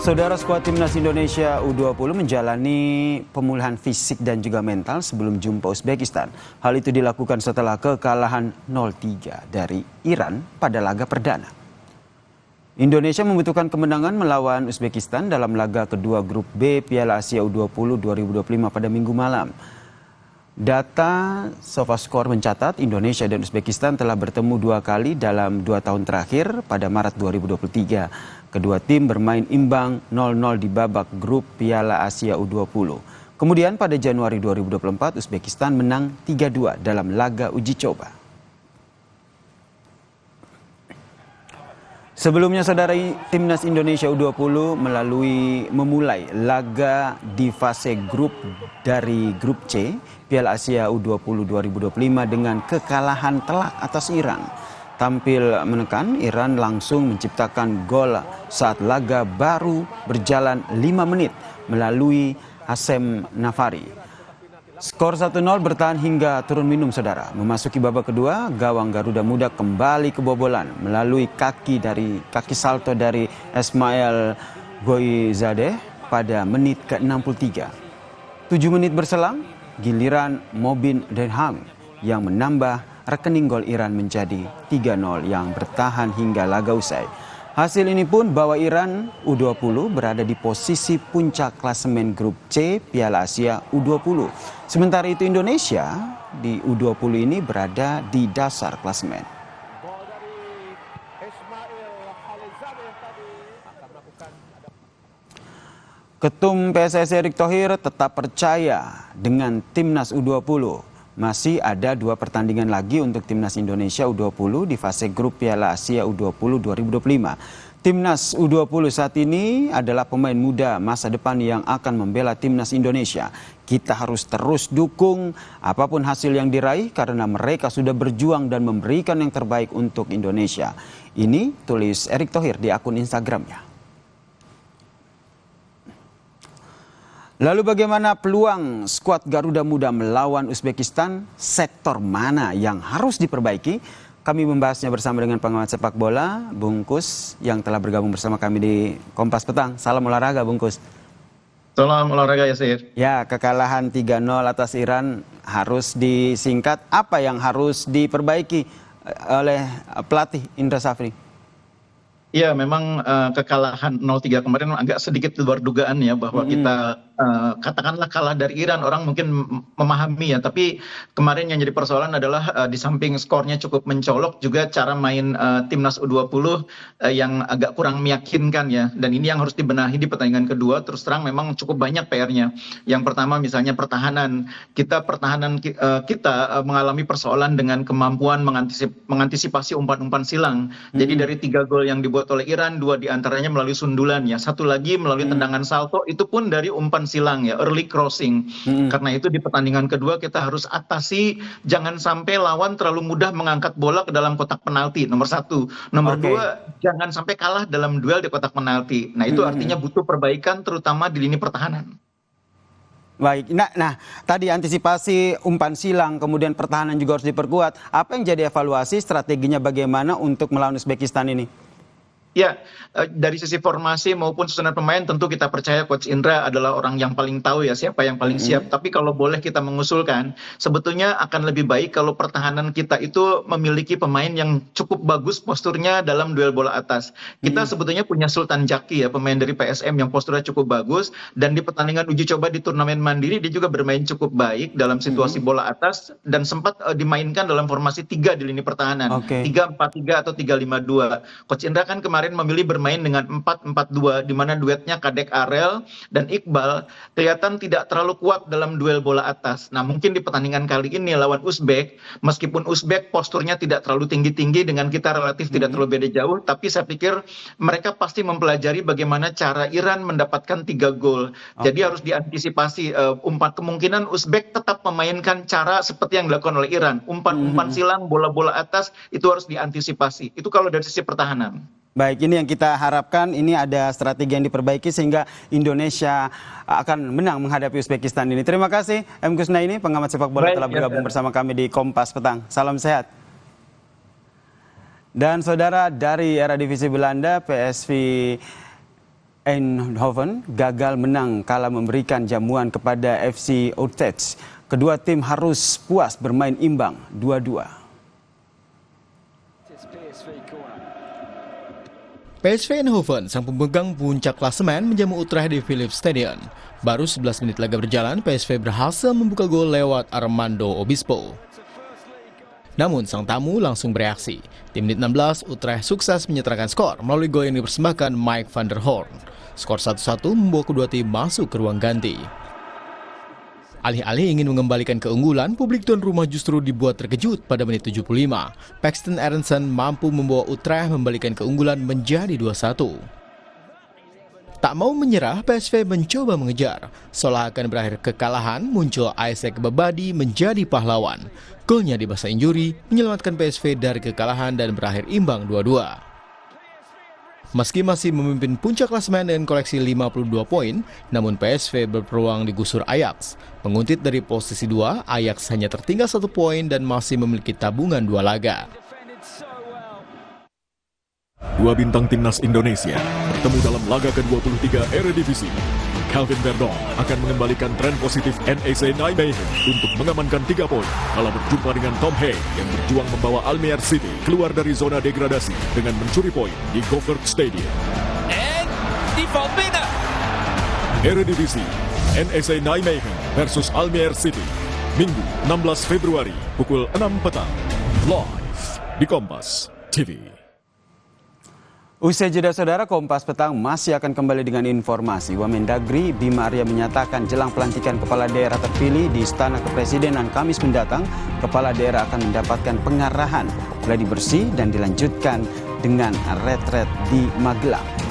Saudara, skuad timnas Indonesia U20 menjalani pemulihan fisik dan juga mental sebelum jumpa Uzbekistan. Hal itu dilakukan setelah kekalahan 0-3 dari Iran pada laga perdana. Indonesia membutuhkan kemenangan melawan Uzbekistan dalam laga kedua grup B Piala Asia U20 2025 pada Minggu malam. Data SofaScore mencatat Indonesia dan Uzbekistan telah bertemu 2 kali dalam 2 tahun terakhir pada Maret 2023. Kedua tim bermain imbang 0-0 di babak grup Piala Asia U20. Kemudian pada Januari 2024 Uzbekistan menang 3-2 dalam laga uji coba. Sebelumnya, saudara, timnas Indonesia U20 memulai laga di fase grup dari grup C Piala Asia U20 2025 dengan kekalahan telak atas Iran. Tampil menekan, Iran langsung menciptakan gol saat laga baru berjalan 5 menit melalui Hassem Nafari. Skor 1-0 bertahan hingga turun minum, saudara. Memasuki babak kedua, gawang Garuda Muda kembali kebobolan melalui kaki salto dari Ismail Goizadeh pada menit ke-63. 7 menit berselang, giliran Mobin Denham yang menambah rekening gol Iran menjadi 3-0 yang bertahan hingga laga usai. Hasil ini pun bawa Iran U20 berada di posisi puncak klasemen grup C Piala Asia U20. Sementara itu Indonesia di U20 ini berada di dasar klasemen. Ketum PSSI Erick Thohir tetap percaya dengan timnas U20. Masih ada 2 pertandingan lagi untuk timnas Indonesia U20 di fase grup Piala Asia U20 2025. Timnas U20 saat ini adalah pemain muda masa depan yang akan membela timnas Indonesia. Kita harus terus dukung apapun hasil yang diraih karena mereka sudah berjuang dan memberikan yang terbaik untuk Indonesia. Ini tulis Erick Thohir di akun Instagramnya. Lalu bagaimana peluang skuad Garuda Muda melawan Uzbekistan? Sektor mana yang harus diperbaiki? Kami membahasnya bersama dengan pengamat sepak bola, Bung Kus, yang telah bergabung bersama kami di Kompas Petang. Salam olahraga, Bung Kus. Salam olahraga, Yasir. Ya, kekalahan 3-0 atas Iran harus disingkat. Apa yang harus diperbaiki oleh pelatih Indra Safri? Ya, memang kekalahan 0-3 kemarin agak sedikit luar dugaan ya, bahwa kita katakanlah kalah dari Iran, orang mungkin memahami ya, tapi kemarin yang jadi persoalan adalah di samping skornya cukup mencolok, juga cara main timnas U20 yang agak kurang meyakinkan ya, dan ini yang harus dibenahi di pertandingan kedua. Terus terang memang cukup banyak PR-nya. Yang pertama misalnya pertahanan kita mengalami persoalan dengan kemampuan mengantisipasi umpan-umpan silang. Jadi dari 3 gol yang dibuat oleh Iran, 2 diantaranya melalui sundulan ya, 1 lagi melalui tendangan salto, itu pun dari umpan silang ya, early crossing. Karena itu di pertandingan kedua kita harus atasi, jangan sampai lawan terlalu mudah mengangkat bola ke dalam kotak penalti, nomor 1. Nomor 2, jangan sampai kalah dalam duel di kotak penalti. Nah itu artinya butuh perbaikan terutama di lini pertahanan. Baik, nah tadi antisipasi umpan silang, kemudian pertahanan juga harus diperkuat. Apa yang jadi evaluasi strateginya bagaimana untuk melawan Uzbekistan ini? Ya, dari sisi formasi maupun susunan pemain tentu kita percaya Coach Indra adalah orang yang paling tahu ya siapa yang paling siap. Tapi kalau boleh kita mengusulkan, sebetulnya akan lebih baik kalau pertahanan kita itu memiliki pemain yang cukup bagus posturnya dalam duel bola atas. Kita sebetulnya punya Sultan Jaki ya, pemain dari PSM yang posturnya cukup bagus, dan di pertandingan uji coba di turnamen mandiri dia juga bermain cukup baik dalam situasi bola atas, dan sempat dimainkan dalam formasi 3 di lini pertahanan, 3-4-3 atau 3-5-2. Coach Indra kan kemarin memilih bermain dengan 4-4-2, di mana duetnya Kadek Arel dan Iqbal kelihatan tidak terlalu kuat dalam duel bola atas. Nah mungkin di pertandingan kali ini lawan Uzbek, meskipun Uzbek posturnya tidak terlalu tinggi-tinggi, dengan kita relatif tidak terlalu beda jauh, tapi saya pikir mereka pasti mempelajari bagaimana cara Iran mendapatkan 3 gol. Jadi harus diantisipasi kemungkinan Uzbek tetap memainkan cara seperti yang dilakukan oleh Iran. Umpan-umpan silang, bola-bola atas, itu harus diantisipasi. Itu kalau dari sisi pertahanan. Baik, ini yang kita harapkan, ini ada strategi yang diperbaiki sehingga Indonesia akan menang menghadapi Uzbekistan ini. Terima kasih M. Kusnaini, pengamat sepak bola, telah bergabung bersama kami di Kompas Petang. Salam sehat. Dan saudara, dari era divisi Belanda, PSV Eindhoven gagal menang kala memberikan jamuan kepada FC Utrecht. Kedua tim harus puas bermain imbang 2-2. PSV Eindhoven, sang pemegang puncak klasemen, menjamu Utrecht di Philips Stadion. Baru 11 menit laga berjalan, PSV berhasil membuka gol lewat Armando Obispo. Namun sang tamu langsung bereaksi. Di menit 16, Utrecht sukses menyetarakan skor melalui gol yang dipersembahkan Mike van der Horn. Skor 1-1 membawa kedua tim masuk ke ruang ganti. Alih-alih ingin mengembalikan keunggulan, publik tuan rumah justru dibuat terkejut pada menit 75. Paxton Aronson mampu membawa Utrecht membalikan keunggulan menjadi 2-1. Tak mau menyerah, PSV mencoba mengejar. Seolah akan berakhir kekalahan, muncul Isaac Babadi menjadi pahlawan. Golnya di masa injuri menyelamatkan PSV dari kekalahan dan berakhir imbang 2-2. Meski masih memimpin puncak klasemen dengan koleksi 52 poin, namun PSV berpeluang digusur Ajax. Menguntit dari posisi 2, Ajax hanya tertinggal 1 poin dan masih memiliki tabungan 2 laga. Dua bintang timnas Indonesia bertemu dalam laga ke-23 Eredivisie. Calvin Verdon akan mengembalikan tren positif NEC Nijmegen untuk mengamankan 3 poin kala berjumpa dengan Tom Hay yang berjuang membawa Almere City keluar dari zona degradasi dengan mencuri poin di Goffert Stadium. Die valt binnen. Eredivisie, NEC Nijmegen versus Almere City. Minggu 16 Februari pukul 6 petang. Live di Kompas TV. Usai jeda saudara, Kompas Petang masih akan kembali dengan informasi. Wamendagri Bima Arya menyatakan jelang pelantikan kepala daerah terpilih di Istana Kepresidenan Kamis mendatang, kepala daerah akan mendapatkan pengarahan gladi bersih dan dilanjutkan dengan retret di Magelang.